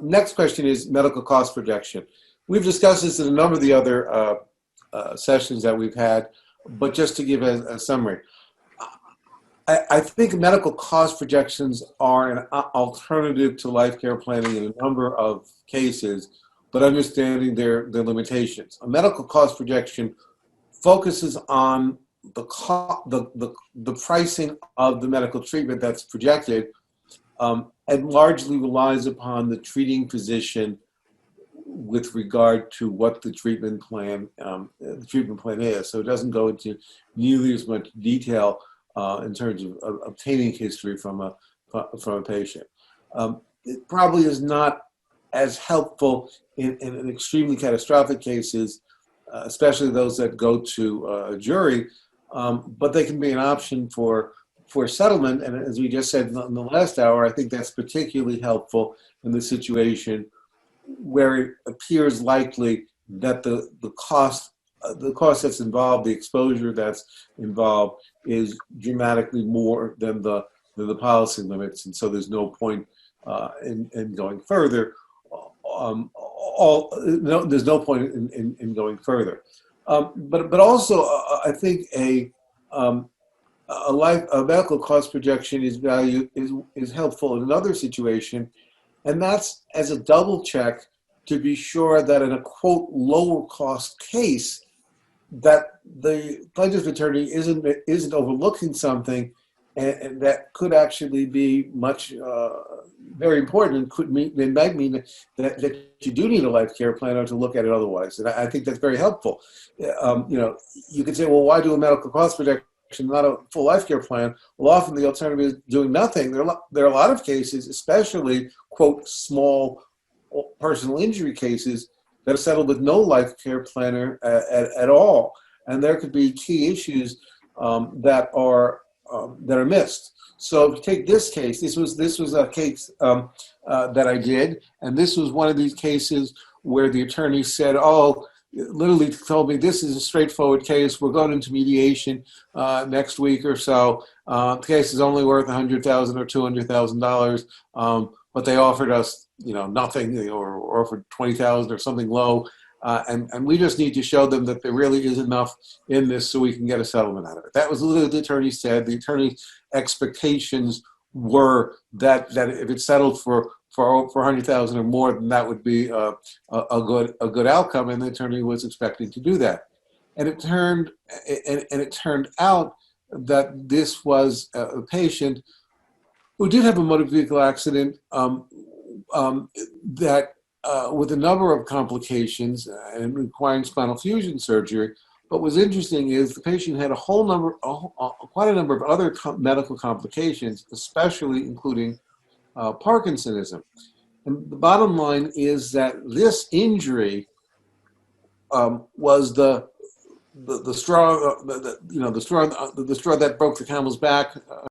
Next question is medical cost projection. We've discussed this in a number of the other sessions that we've had, but just to give a summary, I think medical cost projections are an alternative to life care planning in a number of cases, but understanding their limitations. A medical cost projection focuses on the pricing of the medical treatment that's projected, and largely relies upon the treating physician with regard to what the treatment plan is. So it doesn't go into nearly as much detail in terms of obtaining history from a patient. It probably is not as helpful in extremely catastrophic cases, especially those that go to a jury, but they can be an option for settlement. And as we just said in the last hour, I think that's particularly helpful in the situation where it appears likely that the cost that's involved, the exposure that's involved, is dramatically more than the policy limits, and so there's no point in going further. There's no point in going further. But also, I think a medical cost projection is helpful in another situation, and that's as a double check to be sure that in a quote lower cost case, that the plaintiff's attorney isn't overlooking something, and that could actually be very important, and it might mean that you do need a life care planner to look at it otherwise. And I think that's very helpful. You could say, well, why do a medical cost projection, not a full life care plan? Well, often the alternative is doing nothing. There are a lot of cases, especially quote small personal injury cases, that are settled with no life care planner at all, and there could be key issues that are missed. So if you take this case, this was a case that I did, and this was one of these cases where the attorney said, "Oh, literally told me this is a straightforward case. We're going into mediation next week or so. The case is only worth $100,000 or $200,000, but they offered us, nothing, or offered $20,000 or something low, and we just need to show them that there really is enough in this so we can get a settlement out of it." That was what the attorney said. The attorney's expectations were that if it settled for $100,000 or more, then that would be a good outcome, and the attorney was expecting to do that. And it turned out that this was a patient who did have a motor vehicle accident that with a number of complications and requiring spinal fusion surgery. What was interesting is the patient had quite a number of other medical complications, especially including Parkinsonism. And the bottom line is that this injury was the straw that broke the camel's back,